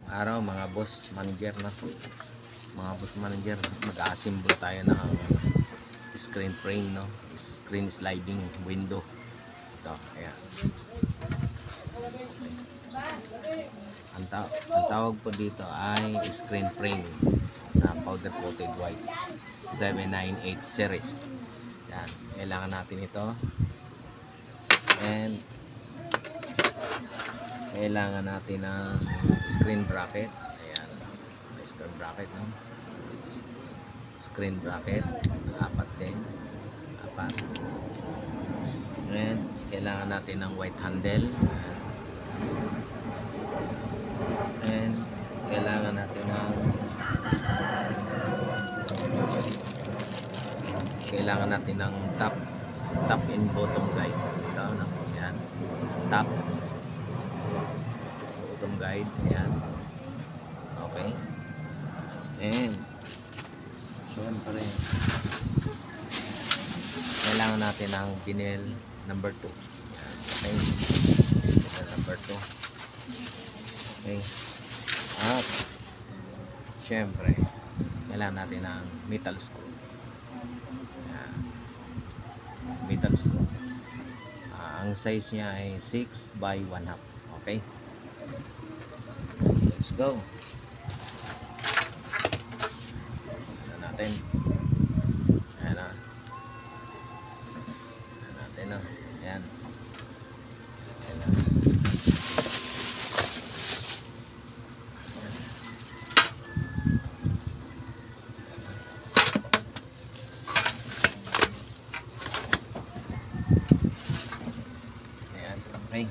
araw mga boss manager na mga boss manager, mag-assemble tayo ng screen frame, no? Screen sliding window ito. Ayan. Ang tawag po dito ay screen frame na powder coated white 798 series. Yan, kailangan natin ito, and kailangan natin ng screen bracket. Ayan, screen bracket, no? Screen bracket, apat din, apat. And kailangan natin ng white handle. And kailangan natin ng top and bottom guide. Ito, no? Ayan, top bottom guide. Ayan, okay. And syempre kailangan natin ng vinyl number 2. Ayan, okay, vinyl number 2. Okay. At syempre kailangan natin ng metal screw. Ayan, metal screw. Ang size niya ay 6 by 1/2. Okay, let's go. Ayan natin. Ayan na. Ayan natin, no? Ayan. Ayan na. Ayan, okay.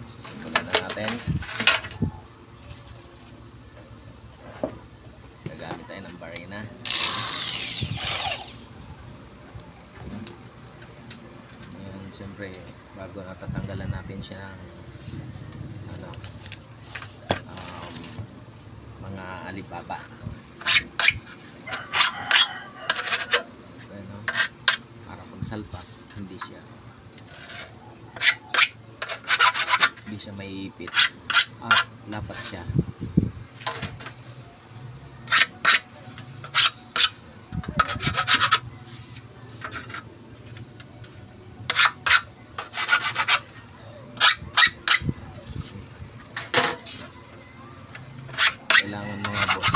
Sisimulan na natin. Gagamit tayo ng barina. Ayan, siyempre bago natatanggalan natin siya ng ano, mga alibaba. Ano, para pag salpak hindi siya maiipit at lapat siya. Kailangan mga boss,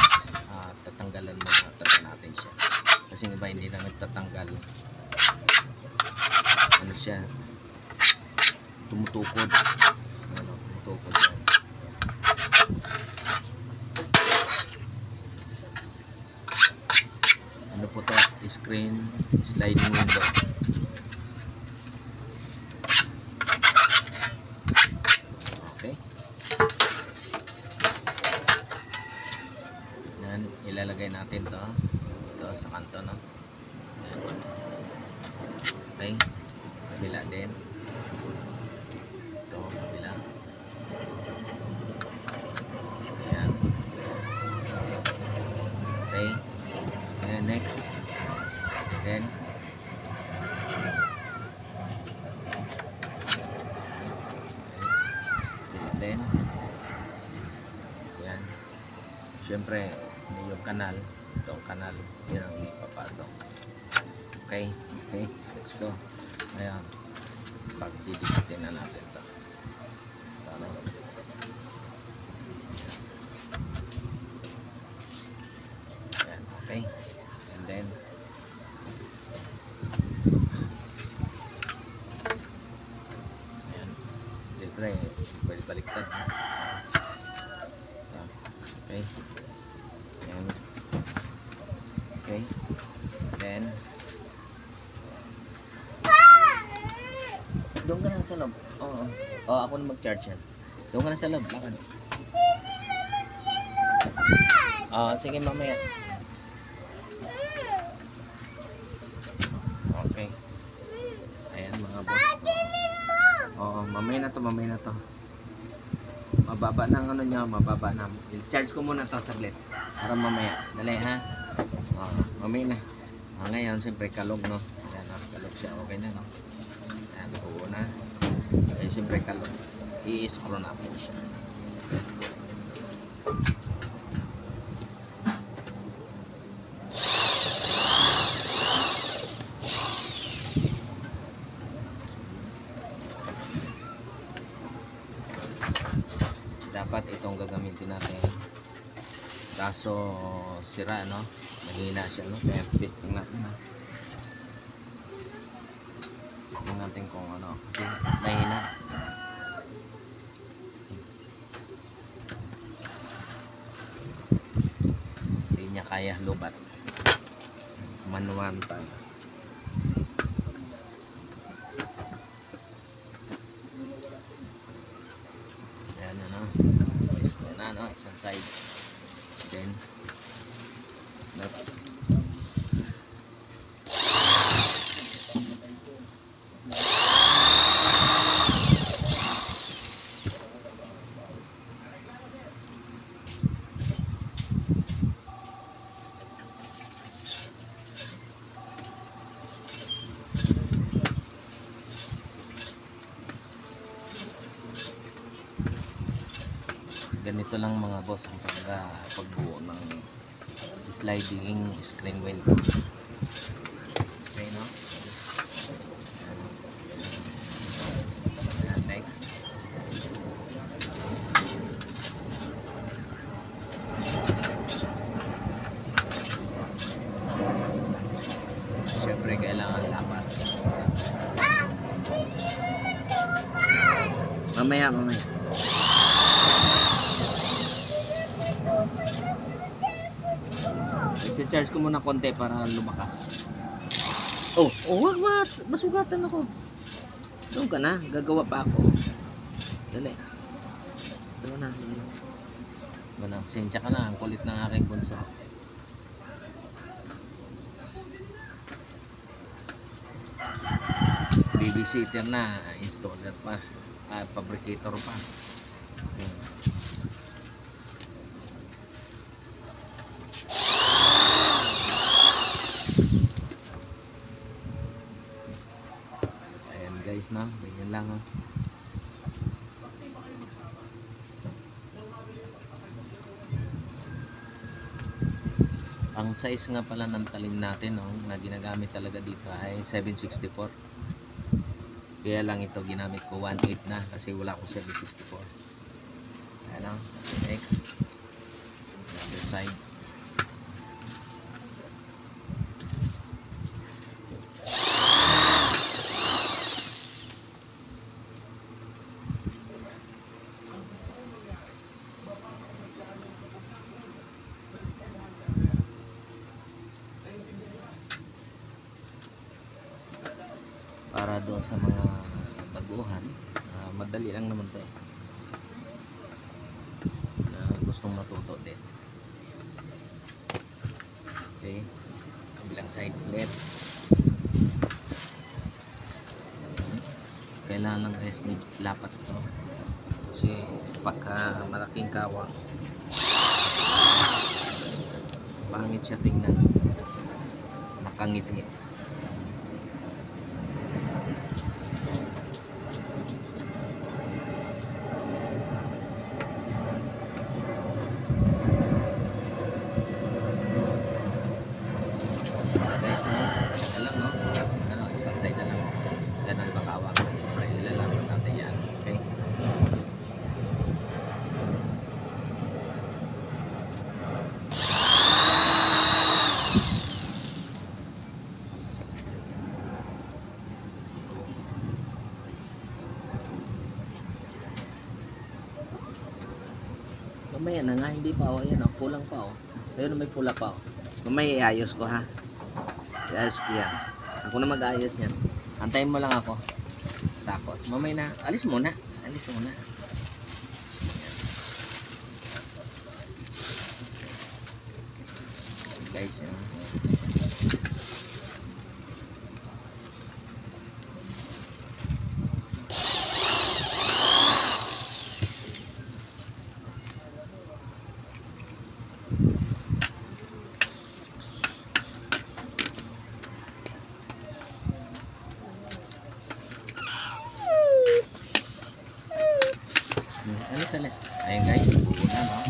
tatanggalan muna natin siya, kasi iba hindi na nagtatanggal. Ano siya, tumutukod. Ano, tumutukod yan. Ano po to? Screen sliding window. Okay. Yan, ilalagay natin to dito sa kanto, no? Yan. Okay, kabila din. Ito, kabila. Ayan. Okay. And next. Then then yan, syempre yung kanal, itong kanal yun ang ipapasok. Okay, okay, let's go. Ayan, pagdidikitin na natin ito. Ayan, okay. And then ayan, siyempre baliktad. Okay. Ayan. Okay. Then doon ka na sa loob. Oo. Oo, ako na mag-charge yan. Doon ka na sa loob. Lakad. Sige mamaya. Okay. Ayan mga boss. Oo, mamaya na to. Mababa na ang ano niya, mababa na. I-charge ko muna to saglit. Para mamaya. Dali ha. Mamaya na. Ngayon, siyempre kalog, no? Ayan, kalog siya. Okay na, no? Ayan, buo na. Siyempre kalog. I-screw natin siya. Dapat itong gagamitin natin, kaso sira, no, mahina siya, no, kaya testing natin, ha. Testing natin kung ano, kasi mahina, hindi niya kaya lubat, manual tayo. Ayan, ano, is ko na, no, isang side, then next. Ganito lang mga boss ang pagbuo ng sliding screen wheel. Okay, no? Ayan, next. Siyempre kailangan lapat. Mamaya. I-charge ko muna konti para lumakas. Wag, masugatan ako. Doon ka na, gagawa pa ako. Dali. Doon na. Sensya ka na, ang kulit ng aking bunso. Babysitter na, installer pa, fabricator pa. Guys, na ganyan lang, oh. Ang size nga pala ng talim natin, oh, na ginagamit talaga dito ay 764, kaya lang ito ginamit ko 1.8 na kasi wala akong 764. Ayan, oh. Next, other side. Para doon sa mga baguhan, madali lang naman to, gustong matuto din. Okay, kabilang side ulit. Kailangan lang rest mid lapat to kasi pagka malaking kawang pangit siya tingnan, nakangiti. Guys, no, isa lang, no, ano, isang side na lang, yan ang bakawang, siyempre ilalaman natin yan. Okay, mamaya na nga, hindi pa, oh, yan, oh, kulang pa, oh, pero may pula pa, oh. Mamaya iayos ko, ha, iayos ko yan, ako na mag-ayos yan, antayin mo lang ako, tapos mamaya na, alis muna guys, yan. Alis. Ayan guys, buo na, no?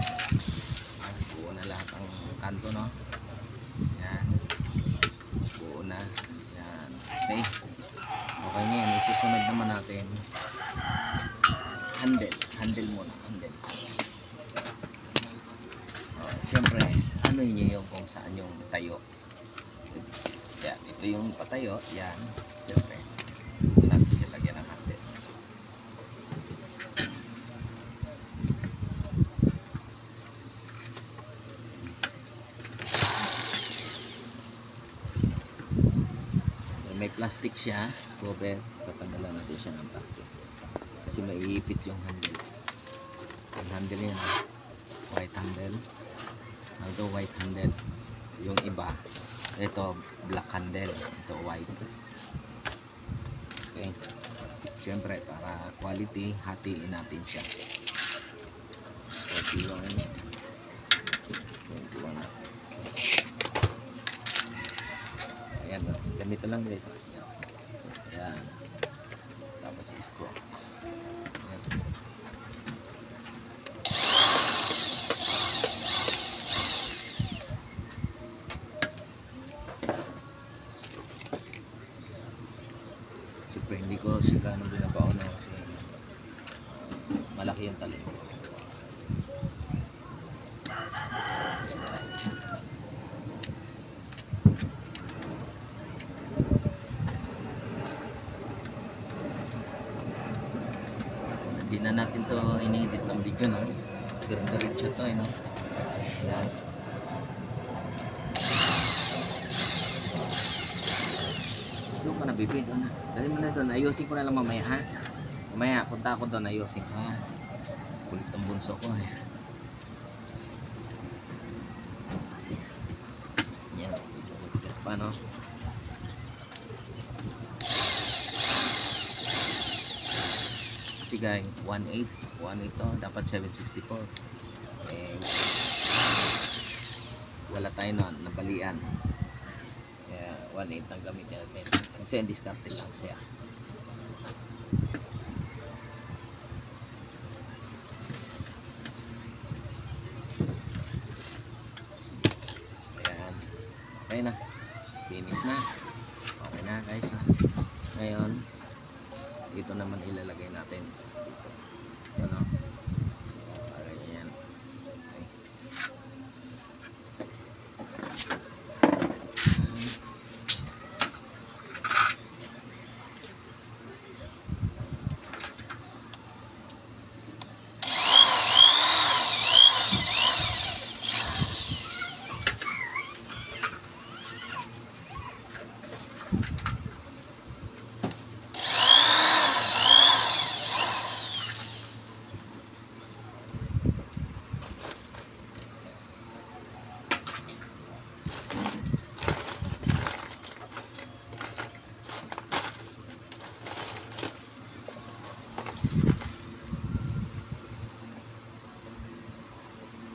unahin niyo yung kung saan yung tayo. Yan, ito yung patayo. Yan, siyempre. Ito natin siya lagyan ng handle. May plastic siya, cover. Tatanggalan natin siya ng plastic. Kasi maiipit yung handle. Yung handle yan, white handle. Ito white handle. Yung iba, ito black handle. Ito white. Okay. Siyempre, para quality, hatiin natin siya. 21. 21. Ayan, ganito lang guys. Ayan. Tapos screw. Ayan. Siyempre, hindi ko siya ganun binabaon na kasi malaki yung talim. Hindi na natin to ini-edit ng video, no? Diretso to, no? Ayan. Doon ka na, baby. Doon na. Dali mo na doon. Ayusin ko na lang mamaya, ha? Mamaya, punta ako doon. Ayusin ko, ha? Kulit ng bunso ko, eh. Yan. Tigas pa, no? Kasi guys, 1.8 to, dapat 764. Eh, wala tayo na nabalian. Kaya 1.8 ang gamitin natin. Kasi discarded lang siya. Ayan. Okay na. Finish na. Okay na guys. Ngayon, dito naman ilalagay natin. Ano? Ayan. Okay.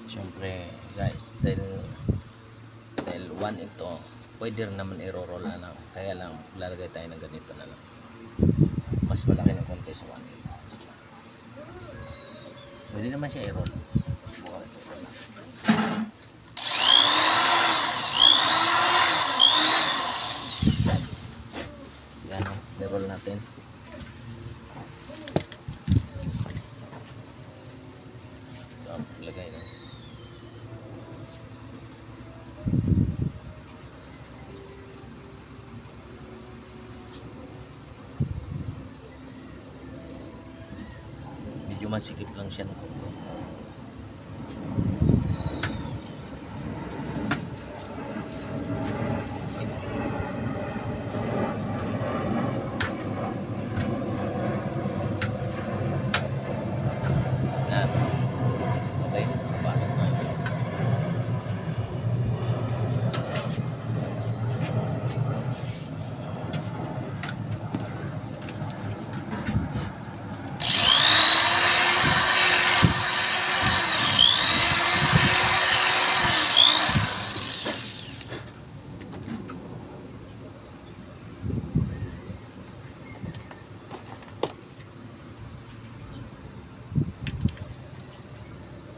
Siyempre guys, dahil 1 ito, pwede rin naman i-roll na lang. Kaya lang lalagay tayo ng ganito na lang. Mas malaki ng konti sa 1. Pwede naman siya i-roll. Yan, i-roll natin. So, lagay na. Medyo masikip lang siya ng konti. Yan. Okay, pasok na.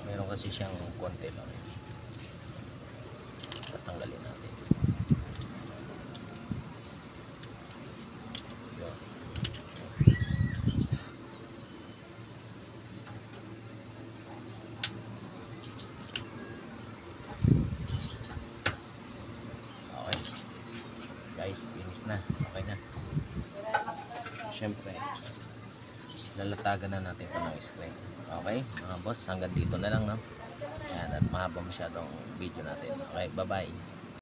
Meron kasi siyang konti lang. Tatanggalin natin. Yan. na. Okay na. Siyempre, lalatagan na natin ito ng screen. Okay, mga boss, hanggang dito na lang, no? Ayan, at mahaba masyadong video natin. Okay, bye-bye.